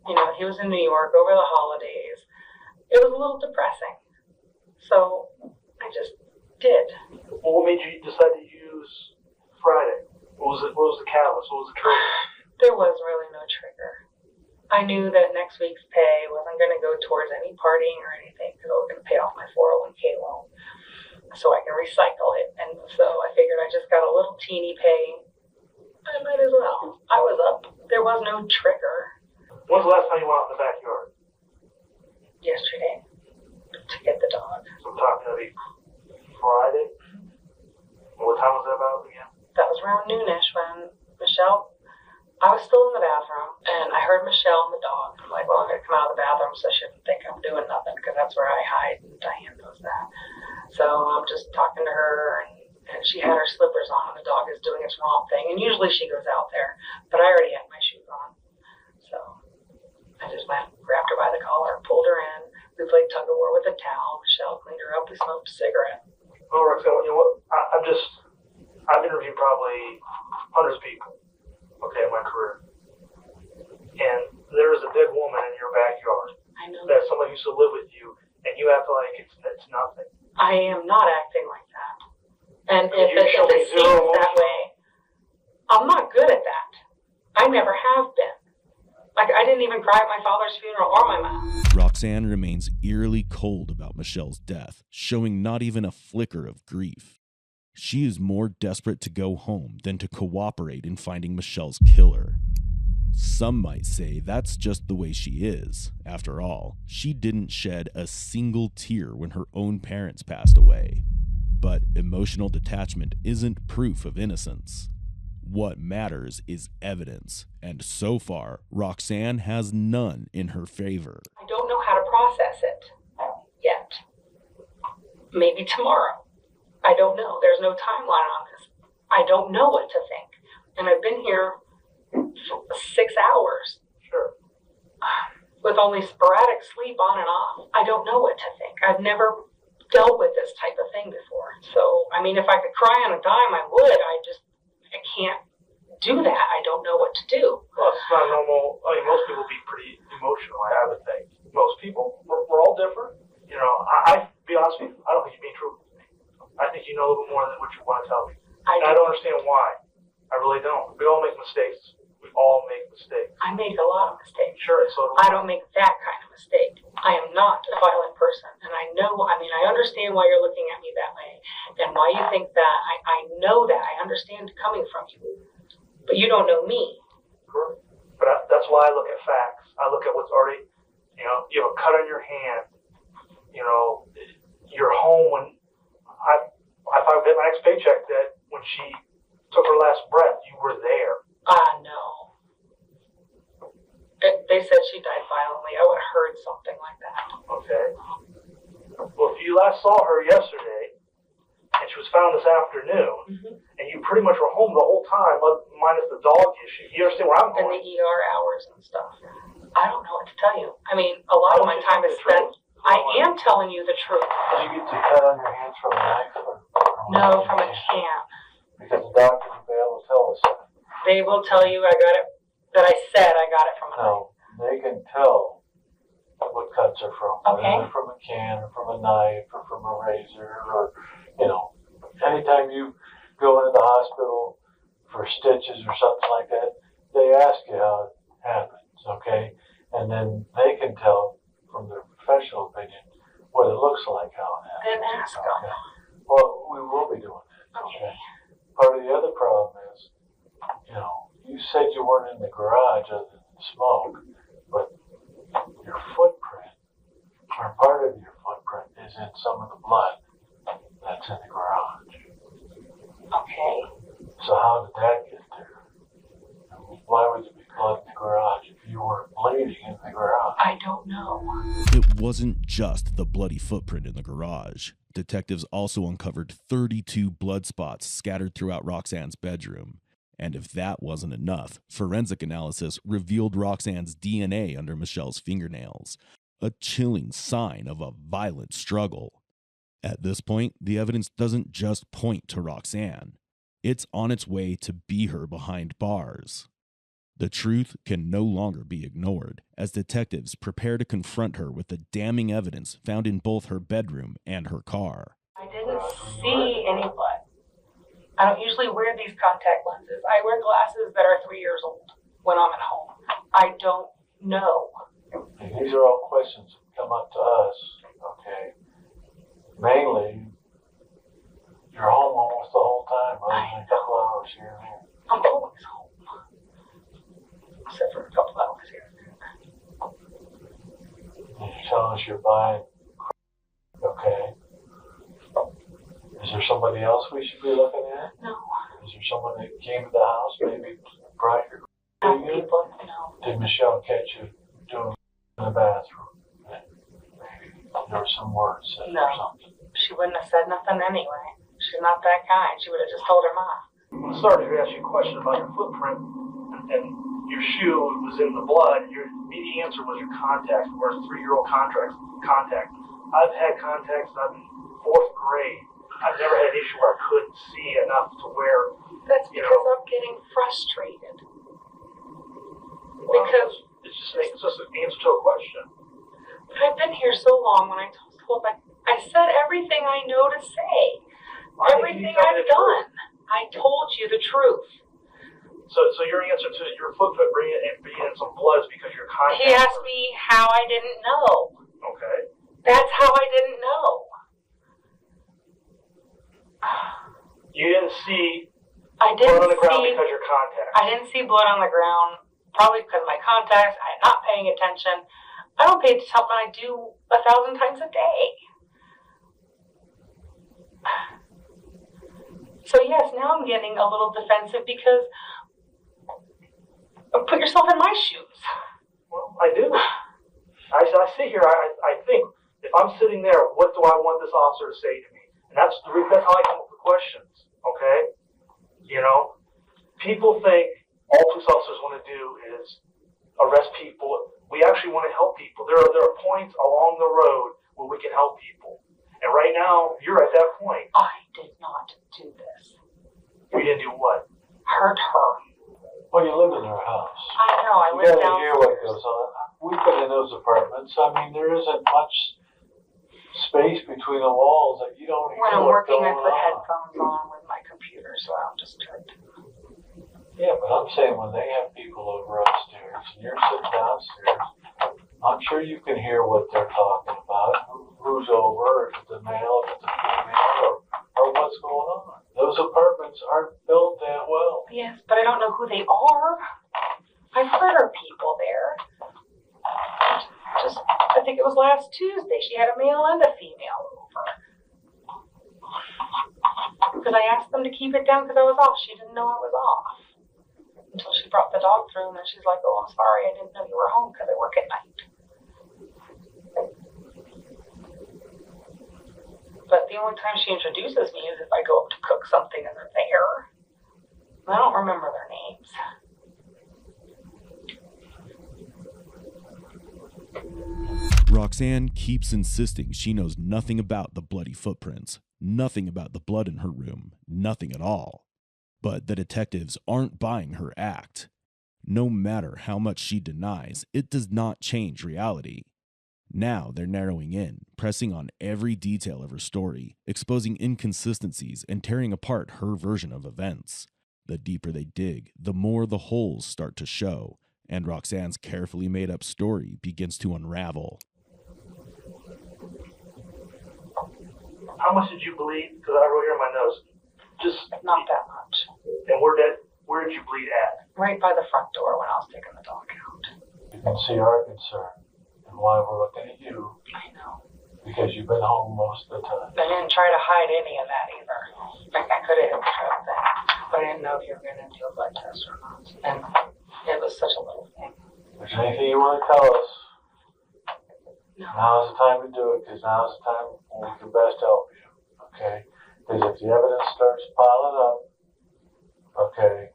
You know, he was in New York over the holidays. It was a little depressing. So I just did. Well, what made you decide to use Friday? What was the catalyst? What was the trigger? There was really no trigger. I knew that next week's pay wasn't going to go towards any partying or anything because I was going to pay off my 401k loan so I can recycle it. And so I figured I just got a little teeny pay. I might as well. I was up. There was no trigger. When's the last time you went out in the backyard? Yesterday to get the dog. So I'm talking maybe Friday? What time was that about again? That was around noonish when Michelle, I was still in the bathroom and I heard Michelle and the dog. I'm like, well, I'm going to come out of the bathroom so she shouldn't think I'm doing nothing because that's where I hide and Diane knows that. So I'm just talking to her and she had her slippers on and the dog is doing its wrong thing. And usually she goes out there, but I already had my shoes on. So I just went, grabbed her by the collar, pulled her in. We played tug of war with a towel. Michelle cleaned her up. We smoked a cigarette. Oh, Roxanne, you know what? I've interviewed probably hundreds of people, okay, in my career. And there is a dead woman in your backyard. I know. That somebody used to live with you, and you act like it's nothing. I am not acting like that. And if You show me it zero seems that emotion. way, I'm not good at that. I never have been. Like, I didn't even cry at my father's funeral or my mom's. Roxanne remains eerily cold about Michelle's death, showing not even a flicker of grief. She is more desperate to go home than to cooperate in finding Michelle's killer. Some might say that's just the way she is. After all, she didn't shed a single tear when her own parents passed away. But emotional detachment isn't proof of innocence. What matters is evidence, and so far, Roxanne has none in her favor. I don't know how to process it yet. Maybe tomorrow. I don't know. There's no timeline on this. I don't know what to think. And I've been here for 6 hours. Sure. With only sporadic sleep on and off. I don't know what to think. I've never dealt with this type of thing before. So, I mean, if I could cry on a dime, I would. I can't do that. I don't know what to do. Well, it's not normal. I mean, most people be pretty emotional, I would think. Most people, we're all different. You know, I be honest with you, I don't think you're being truthful with me. I think you know a little bit more than what you want to tell me. I don't understand why. I really don't. We all make mistakes. We all make mistakes. I make a lot of mistakes. Sure, and so do I don't make that kind of mistake. I am not a violent person. And I understand why you're looking at me that way and why you think that. I know that. I understand coming from you. But you don't know me. Sure. But that's why I look at facts. I look at what's already, you know, you have a cut on your hand. You know, you're home when I thought my next paycheck that when she took her last breath, you were there. No. They said she died violently. I would have heard something like that. Okay. Well, if you last saw her yesterday, and she was found this afternoon, and you pretty much were home the whole time, minus the dog issue. You understand where I'm And going? the ER hours and stuff. I don't know what to tell you. I mean, a lot of my time is spent. I am telling you the truth. Did you get the cut on your hands from a knife or No, from a can. Because the doctor will be able to tell us that. They will tell you I got it, that I said I got it from a knife. No, they can tell what cuts are from. Okay. Whether from a can or from a knife or from a razor or, you know, anytime you go into the hospital for stitches or something like that, they ask you how it happens, okay? And then they can tell from their professional opinion what it looks like how it happens. Then ask them. Okay. Well, we will be doing that. Okay. Part of the other problem is, you know, you said you weren't in the garage other than smoke, but your footprint, or part of your footprint, is in some of the blood that's in the garage. Okay. So how did that get there? Why would there be blood in the garage if you weren't bleeding in the garage? I don't know. It wasn't just the bloody footprint in the garage. Detectives also uncovered 32 blood spots scattered throughout Roxanne's bedroom. And if that wasn't enough, forensic analysis revealed Roxanne's DNA under Michelle's fingernails. a chilling sign of a violent struggle. At this point, the evidence doesn't just point to Roxanne. It's on its way to be her behind bars. The truth can no longer be ignored as detectives prepare to confront her with the damning evidence found in both her bedroom and her car. I didn't see any blood. I don't usually wear these contact lenses. I wear glasses that are 3 years old when I'm at home. I don't know. And these are all questions that come up to us, okay? Mainly, you're home almost the whole time, other than a couple hours here and there. I'm always home. Except for a couple hours here and there. And you're telling us you're buying, okay? Is there somebody else we should be looking at? No. Is there someone that came to the house, maybe brought your No to you? people, no. Did Michelle catch you doing in the bathroom? Maybe there were some words said No. or something. She wouldn't have said nothing anyway. She's not that kind. She would have just told her mom. When the sergeant asked you a question about your footprint and your shoe was in the blood, your immediate answer was your contacts, whereas 3-year-old contact. I've had contacts I've in 4th grade. I've never had an issue where I couldn't see enough to where. That's because I'm getting frustrated. Because it's just an answer to a question. but I've been here so long. When I told I said everything I know to say. Everything I've done. I told you the truth. So your answer to your footprint bringing in some blood is because your contacts. He asked me how I didn't know. Okay. That's how I didn't know. You didn't see I didn't blood on the ground see. because your contacts. I didn't see blood on the ground. Probably because of my contacts. I'm not paying attention. I don't pay attention to something I do 1,000 times a day. So yes, now I'm getting a little defensive because put yourself in my shoes. Well, I do. I sit here. I think if I'm sitting there, what do I want this officer to say to me? And that's how I come up with questions. Okay. You know, people think all police officers want to do is arrest people. We actually want to help people. There are points along the road where we can help people. And right now, you're at that point. I did not do this. You didn't do what? Hurt her. Well, you live in their house. I know. I You live gotta hear what downstairs. goes on. We've been in those apartments. I mean, there isn't much space between the walls that you don't hear When I'm what's working, going I put on. headphones on with my computer, so I don't disturb. Yeah, but I'm saying when they have people over upstairs and you're sitting downstairs, I'm sure you can hear what they're talking about, who's over, if it's a male, if it's a female, or what's going on. Those apartments aren't built that well. Yes, but I don't know who they are. I've heard of people there. I think it was last Tuesday. She had a male and a female over. Because I asked them to keep it down because I was off. She didn't know I was off. Until she brought the dog through, and then she's like, "Oh, I'm sorry, I didn't know you were home because I work at night." But the only time she introduces me is if I go up to cook something and they're there. I don't remember their names. Roxanne keeps insisting she knows nothing about the bloody footprints, nothing about the blood in her room, nothing at all. But the detectives aren't buying her act. No matter how much she denies, it does not change reality. Now they're narrowing in, pressing on every detail of her story, exposing inconsistencies and tearing apart her version of events. The deeper they dig, the more the holes start to show, and Roxanne's carefully made up story begins to unravel. How much did you bleed? Because I wrote here in my notes. Just Not that much. And where did you bleed at? Right by the front door when I was taking the dog out. You can see our concern and why we're looking at you, I know. because you've been home most of the time. I didn't try to hide any of that either. Like I could have tried that. But I didn't know if you were going to do a blood test or not. And it was such a little thing. If there's anything you want to tell us, No. now's the time to do it, because now's the time when we can best help you, okay? Because if the evidence starts piling up, okay,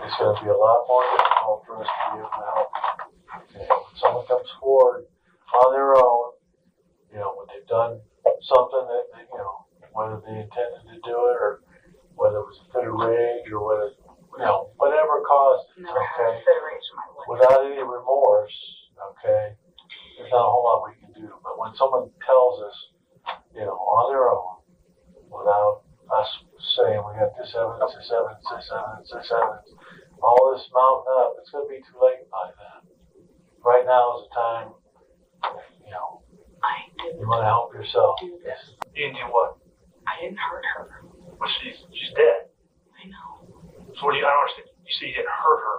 it's going to be a lot more difficult for us to be able to help you. Okay? When someone comes forward they intended to do it, or whether it was a fit of rage, or whether, whatever caused it, Never had a okay? fit of rage in my life. Without any remorse, okay, there's not a whole lot we can do. But when someone tells us, on their own, without us saying we got this evidence, this evidence, this evidence, this evidence, all this mounting up, it's going to be too late by then. Right now is the time, I didn't you want to help yourself. do this. You didn't do what? I didn't hurt her. But she's dead. I know. So I don't understand. You say you didn't hurt her.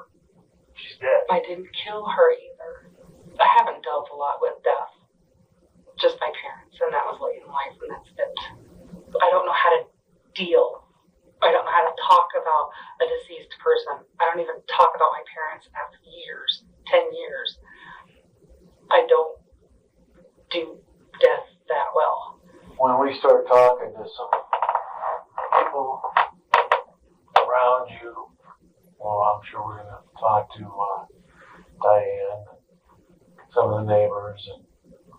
She's dead. I didn't kill her either. I haven't dealt a lot with death. Just my parents, and that was late in life, and that's it. I don't know how to deal. I don't know how to talk about a deceased person. I don't even talk about my parents after years, 10 years. I don't do death that well. When we start talking to some people around you, well, I'm sure we're going to talk to Diane, some of the neighbors, and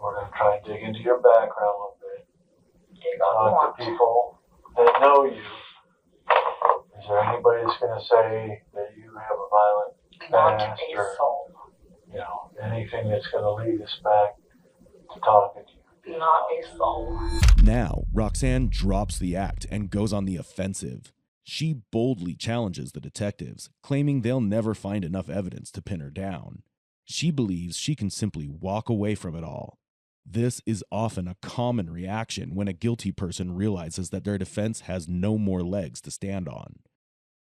we're going to try and dig into your background a little bit. Talk to people that know you. Is there anybody that's going to say that you have a violent Not past, a or soul. anything that's going to lead us back to talking to you? Not a soul. Now, Roxanne drops the act and goes on the offensive. She boldly challenges the detectives, claiming they'll never find enough evidence to pin her down. She believes she can simply walk away from it all. This is often a common reaction when a guilty person realizes that their defense has no more legs to stand on.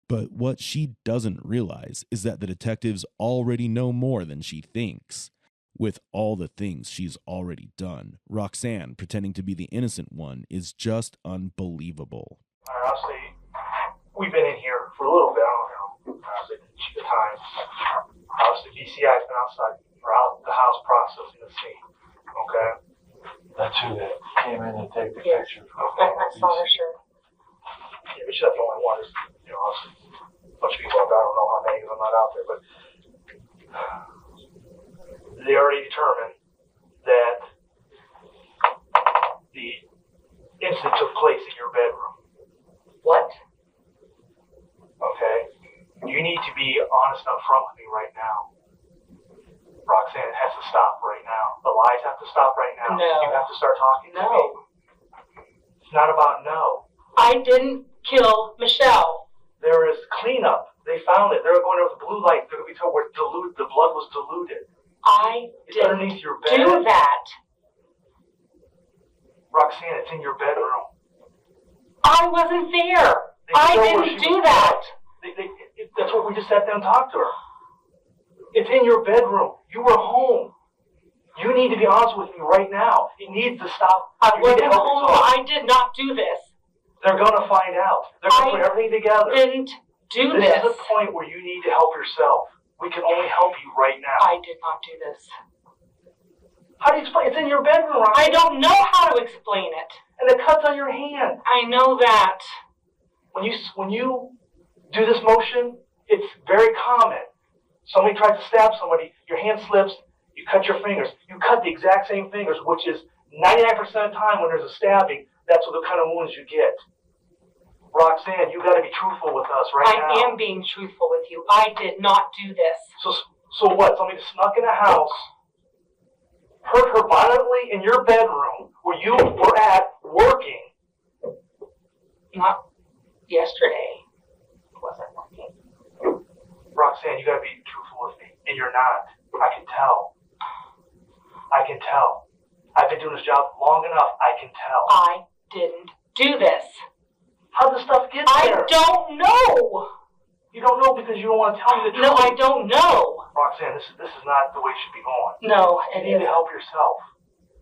But what she doesn't realize is that the detectives already know more than she thinks. With all the things she's already done, Roxanne pretending to be the innocent one is just unbelievable. I'll say, we've been in here for a little bit. I don't know. I'll say the time. Obviously, BCI's been outside or out the house processing the scene. Okay? That's who that came in to take the Yes. picture. I saw her shirt. Yeah, but she's not the only one. There's, obviously a bunch of people out there. I don't know how many because I'm not out there, but they already determined that the incident took place in your bedroom. What? Okay? You need to be honest and upfront with me right now. Roxanne, it has to stop right now. The lies have to stop right now. No. You have to start talking to me. No. It's not about no. I didn't kill Michelle. There is cleanup. They found it. They're going over the blue light. They're going to be told where the blood was diluted. I It's didn't underneath your bed. do that. Roxanne, it's in your bedroom. I wasn't there. They I know where didn't she do was that. That's what we just sat down and talked to her. It's in your bedroom. You were home. You need to be honest with me right now. It needs to stop. I You need to wasn't help home. yourself. I did not do this. They're going to find out. They're going to put everything together. Didn't do This this. is the point where you need to help yourself. We can only help you right now. I did not do this. How do you explain? It's in your bedroom, right? I don't know how to explain it. And the cut's on your hand. I know that. When you do this motion, it's very common. Somebody tries to stab somebody, your hand slips, you cut your fingers. You cut the exact same fingers, which is 99% of the time when there's a stabbing, that's what the kind of wounds you get. Roxanne, you got to be truthful with us right now. I am being truthful with you. I did not do this. So what? Somebody snuck in the house, hurt her violently in your bedroom where you were at working. Not yesterday. I wasn't working. Roxanne, you got to be truthful with me, and you're not. I can tell. I can tell. I've been doing this job long enough. I can tell. I didn't do this. How does stuff get there? I don't know. You don't know because you don't want to tell me the truth. No, I don't know. Roxanne, this is not the way it should be going. No, You it need to isn't. help yourself.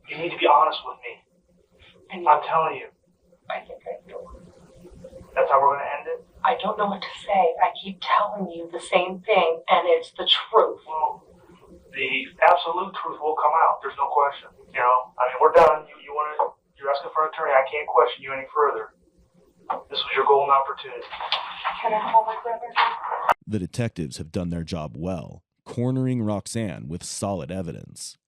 You need to be honest with me. And I'm telling you. I think I do. That's how we're going to end it? I don't know what to say. I keep telling you the same thing, and it's the truth. Well, the absolute truth will come out. There's no question. I mean, we're done. You're asking for an attorney. I can't question you any further. This was your golden opportunity. Can I call my brother now? The detectives have done their job well, cornering Roxanne with solid evidence.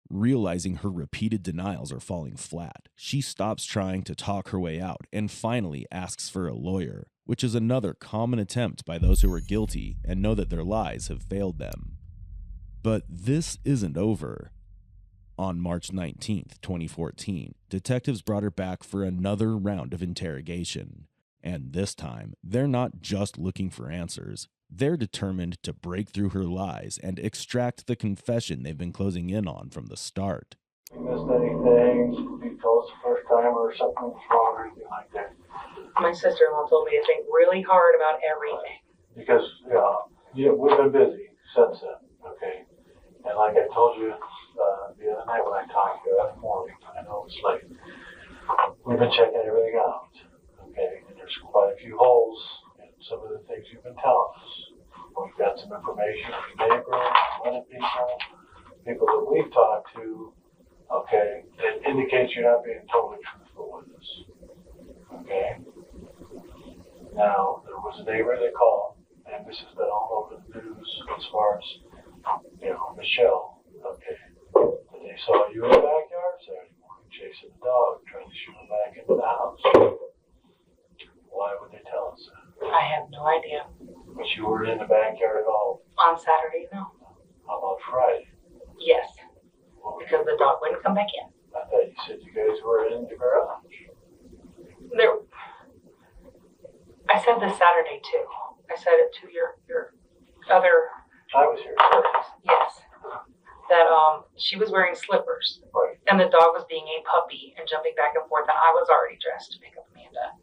Realizing her repeated denials are falling flat, she stops trying to talk her way out and finally asks for a lawyer, which is another common attempt by those who are guilty and know that their lies have failed them. But this isn't over. On March 19th, 2014, detectives brought her back for another round of interrogation. And this time, they're not just looking for answers. They're determined to break through her lies and extract the confession they've been closing in on from the start. You missed anything? You told us the first time or something was wrong or anything like that? My sister-in-law told me to think really hard about everything. Because, we've been busy since then, okay? And like I told you the other night when I talked to you, that morning, I know it's late, we've been checking everything out, okay? And there's quite a few holes in some of the things you've been telling us. We've got some information from neighbors, other people that we've talked to, okay, that indicates you're not being totally truthful with us, okay? Now, there was a neighbor that called, and this has been all over the news as far as, Michelle, okay, that they saw you in the backyard Saturday morning chasing the dog, trying to shoot him back into the house. Why would they tell us that? I have no idea. But you weren't in the backyard at all. On Saturday, no. How about Friday? Yes, because the dog wouldn't come back in. I thought you said you guys were in the garage. I said this Saturday too. I said it to your other. I was here. Yes. That she was wearing slippers. Right. And the dog was being a puppy and jumping back and forth, and I was already dressed to pick up Amanda.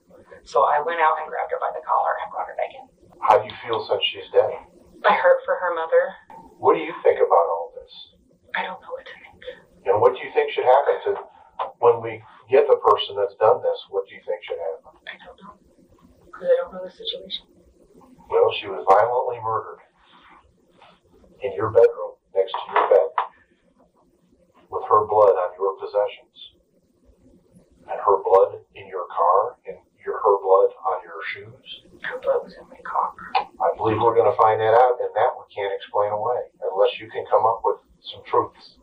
So I went out and grabbed her by the collar and brought her back in. How do you feel since she's dead? I hurt for her mother. What do you think about all this? I don't know what to think. And what do you think should happen to when we get the person that's done this? What do you think should happen? I don't know. Because I don't know the situation. Well, she was violently murdered in your bedroom, next to your bed, with her blood on your possessions, and her blood in your car, and her blood on your shoes. Her blood was in my car. I believe we're going to find that out, and that we can't explain away unless you can come up with some truths.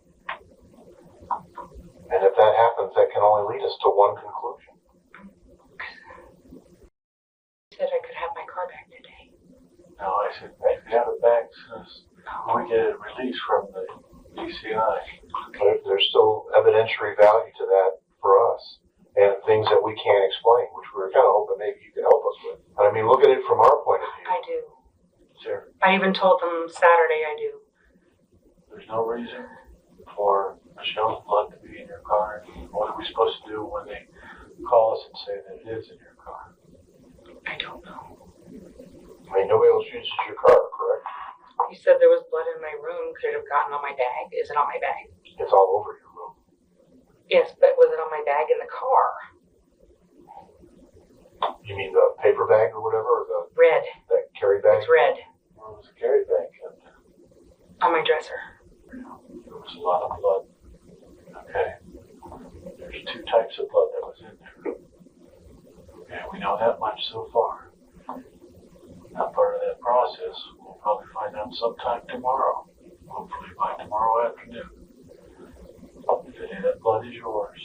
And if that happens, that can only lead us to one conclusion. She said I could have my car back today. No, I said, I have it back since we get it released from the DCI. But there's still evidentiary value to that for us, and things that we can't explain, which we were kind of hoping maybe you could help us with. But I mean, look at it from our point of view. I do. Sure. I even told them Saturday I do. There's no reason for Michelle's blood to be in your car. What are we supposed to do when they call us and say that it is in your car? I don't know. I mean, nobody else uses your car, correct? You said there was blood in my room. Could it have gotten on my bag? Is it on my bag? It's all over your room. Yes, but was it on my bag in the car? You mean the paper bag or whatever, or Red. that carry bag? It's red. Where was the carry bag kept? On my dresser. There was a lot of blood. Okay. There's two types of blood that was in there. Okay, we know that much so far. Now, part of that process, we'll probably find out sometime tomorrow. Hopefully by tomorrow afternoon. If any of that blood is yours,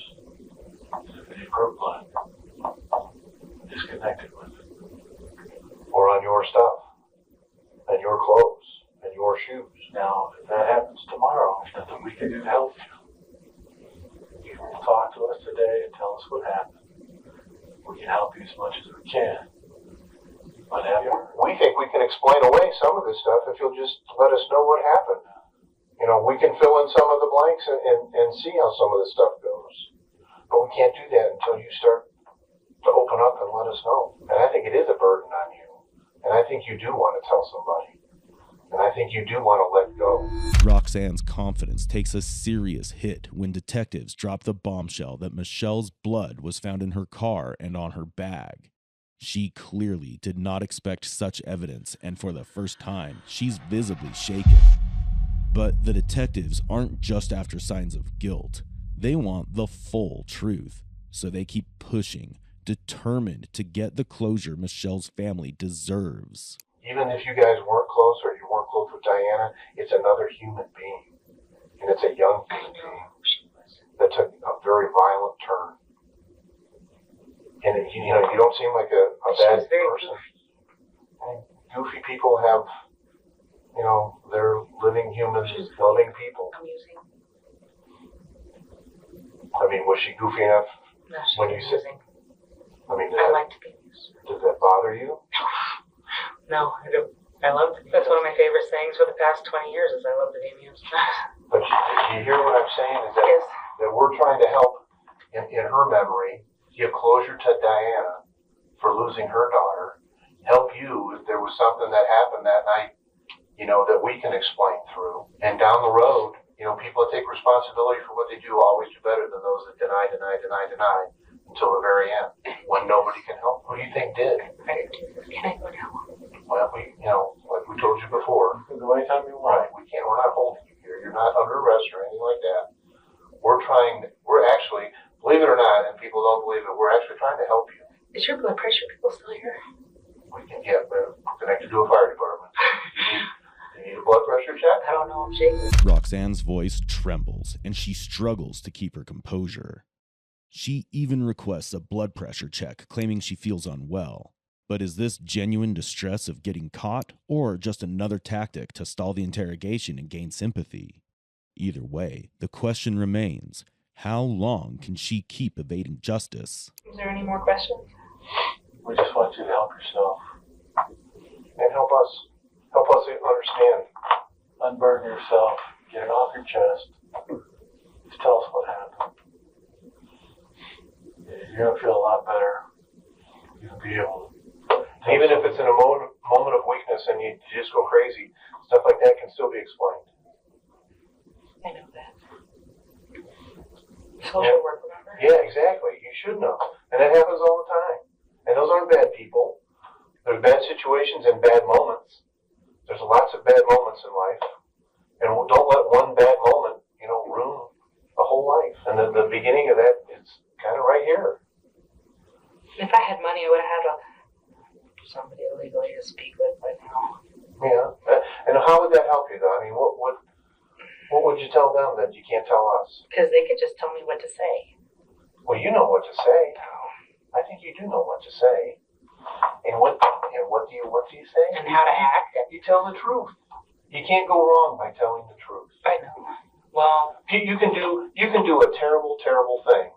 if any of her blood is connected with it. Or on your stuff, and your clothes, and your shoes. Now, if that happens tomorrow, there's nothing we can do to help you. You can talk to us today and tell us what happened. We can help you as much as we can. But We think we can explain away some of this stuff if you'll just let us know what happened. You know, we can fill in some of the blanks and see how some of this stuff goes. But we can't do that until you start to open up and let us know. And I think it is a burden on you. And I think you do want to tell somebody. And I think you do want to let go. Roxanne's confidence takes a serious hit when detectives drop the bombshell that Michelle's blood was found in her car and on her bag. She clearly did not expect such evidence, and for the first time, she's visibly shaken. But the detectives aren't just after signs of guilt. They want the full truth, so they keep pushing, determined to get the closure Michelle's family deserves. Even if you guys weren't close or you weren't close with Diana, it's another human being. And And it's a young female that took a very violent turn. And you know, you don't seem like a bad person. And goofy people have, you know, they're living humans, loving people. Amusing. I mean, was she goofy enough? No, When she's you say- amusing. I mean, I like to be amused. does that bother you? No, I don't. I love it. That's one of my favorite sayings for the past 20 years is I love to be amused. But you hear what I'm saying? Is that Yes. that we're trying to help in her memory, give closure to Diana for losing her daughter, help you if there was something that happened that night, you know, that we can explain through. And down the road, you know, people that take responsibility for what they do always do better than those that deny until the very end, when nobody can help. Who do you think did? Can I go now? Well, you know, like we told you before, You can go anytime you want. right, we're not holding you here. You're not under arrest or anything like that. We're actually, believe it or not, and people don't believe it, we're actually trying to help you. Is your blood pressure people still here? We can get connected to a fire department. You need a blood pressure check? I don't know. I'm shaking. Roxanne's voice trembles and she struggles to keep her composure. She even requests a blood pressure check, claiming she feels unwell. But is this genuine distress of getting caught, or just another tactic to stall the interrogation and gain sympathy? Either way, the question remains, how long can she keep evading justice? Is there any more questions? We just want you to help yourself. And help us understand. Unburden yourself. Get it off your chest. Just tell us what happened. You're going to feel a lot better. You'll be able to. Even if it's in a moment of weakness and you just go crazy, stuff like that can still be explained. I know that. Social work, remember? Yeah, exactly. You should know. And that happens all the time. And those aren't bad people. There's bad situations and bad moments. There's lots of bad moments in life. And don't let one bad moment, you know, ruin the whole life. And the beginning of that is kind of right here. If I had money, I would have had somebody illegally to speak with by now. Yeah. And how would that help you, though? I mean, what would you tell them that you can't tell us? Because they could just tell me what to say. Well, you know what to say. I think you do know what to say. And what do you say? And how to act. You tell the truth. You can't go wrong by telling the truth. I know. Well, You can do a terrible, terrible thing,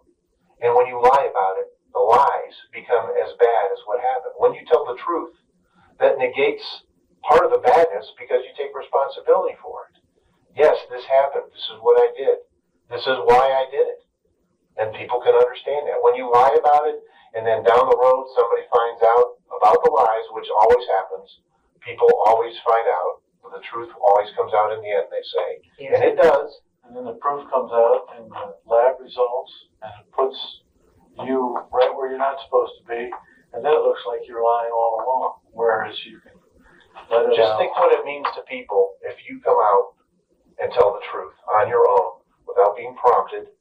and when you lie about it, the lies become as bad as what happened. When you tell the truth, that negates part of the badness because you take responsibility for it. Yes, this happened. This is what I did. This is why I did it. And people can understand that. When you lie about it, and then down the road somebody finds out about the lies, which always happens, people always find out. The truth always comes out in the end, they say. yes. And it does. And then the proof comes out in the lab results, and it puts you right where you're not supposed to be, and then it looks like you're lying all along. Whereas you can let it Just out. think what it means to people if you come out and tell the truth on your own without being prompted.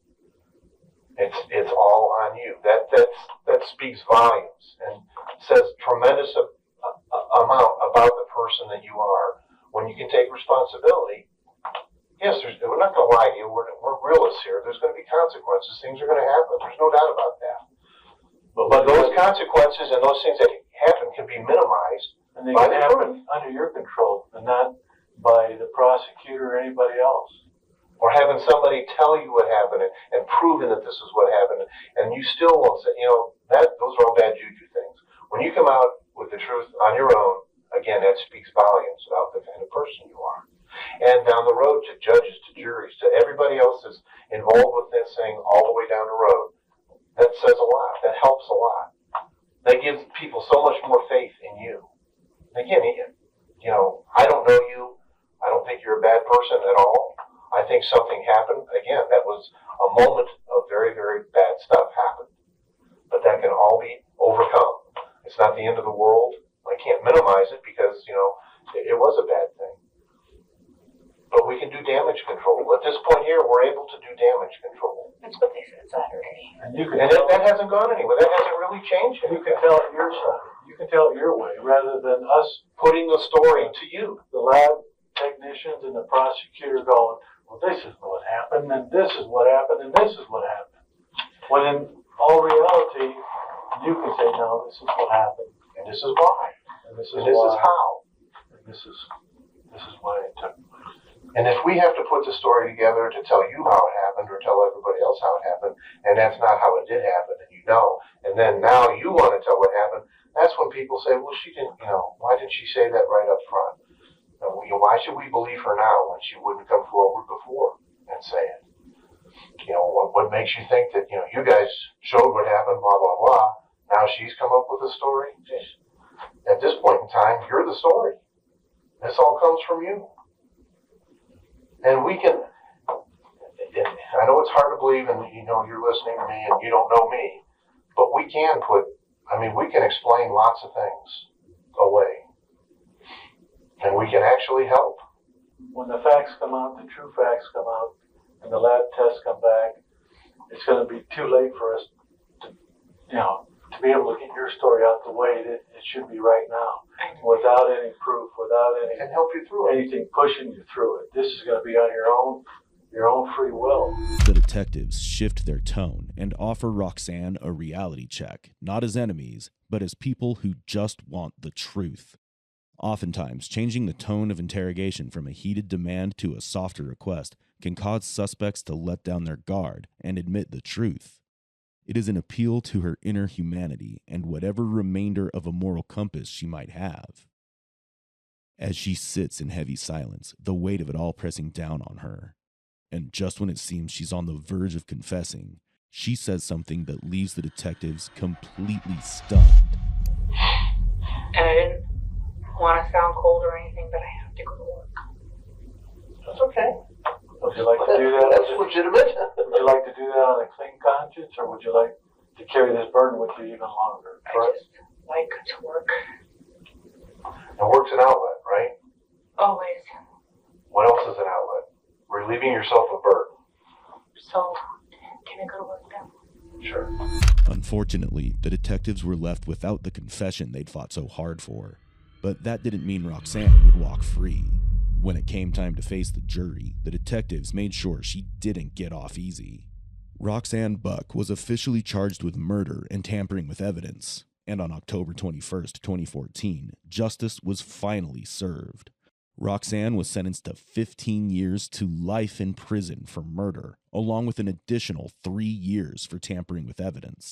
It's all on you. That speaks volumes and says tremendous amount about the person that you are. When you can take responsibility, yes, we're not going to lie to you. We're realists here. There's going to be consequences. Things are going to happen. There's no doubt about that. But those consequences and those things that happen can be minimized. And they by can the happen under your control, and not by the prosecutor or anybody else. Or having somebody tell you what happened and proving that this is what happened, and you still won't say, you know, those are all bad juju things. When you come out with the truth on your own, again, that speaks volumes about the kind of person you are. And down the road to judges, to juries, to everybody else that's involved with this thing all the way down the road, that says a lot. That helps a lot. That gives people so much more faith in you. Again, you know, I don't know you. I don't think you're a bad person at all. I think something happened. Again, that was a moment of very, very bad stuff happened. But that can all be overcome. It's not the end of the world. I can't minimize it because, you know, it was a bad thing. But we can do damage control. At this point here, we're able to do damage control. That's what they said Saturday. And you can And tell, that hasn't gone anywhere. That hasn't really changed you anything. can tell it your side. You can tell it your way, rather than us. Putting the story to you. The lab technicians and the prosecutor going, well, this is what happened, and this is what happened, and this is what happened. When in all reality, you can say, no, this is what happened, And this is why. and this is And this why, is how. and this is why it took place. And if we have to put the story together to tell you how it happened or tell everybody else how it happened, and that's not how it did happen, and you know, and then now you want to tell what happened, that's when people say, well, she didn't, why didn't she say that right up front? Why should we believe her now when she wouldn't come forward before and say it? What makes you think that, you guys showed what happened, blah, blah, blah. Now she's come up with a story? At this point in time, you're the story. This all comes from you. And we can, I know it's hard to believe, and you're listening to me and you don't know me, but we can explain lots of things away. And we can actually help. When the facts come out, the true facts come out, and the lab tests come back, it's going to be too late for us to be able to get your story out the way that it should be right now, without any proof, without And help you through it. anything pushing you through it. This is going to be on your own free will. The detectives shift their tone and offer Roxanne a reality check, not as enemies, but as people who just want the truth. Oftentimes, changing the tone of interrogation from a heated demand to a softer request can cause suspects to let down their guard and admit the truth. It is an appeal to her inner humanity and whatever remainder of a moral compass she might have. As she sits in heavy silence, the weight of it all pressing down on her, and just when it seems she's on the verge of confessing, she says something that leaves the detectives completely stunned. And I didn't want to sound cold or anything, but I have to go to work. That's okay. Would you like to do that? That's legitimate. Would you like to do that on a clean conscience, or would you like to carry this burden with you even longer? I just like to work. And work's an outlet, right? Always. What else is an outlet? Relieving yourself of burden. So, can I go to work now? Sure. Unfortunately, the detectives were left without the confession they'd fought so hard for. But that didn't mean Roxanne would walk free. When it came time to face the jury, the detectives made sure she didn't get off easy. Roxanne Buck was officially charged with murder and tampering with evidence, and on October 21st, 2014, justice was finally served. Roxanne was sentenced to 15 years to life in prison for murder, along with an additional 3 years for tampering with evidence.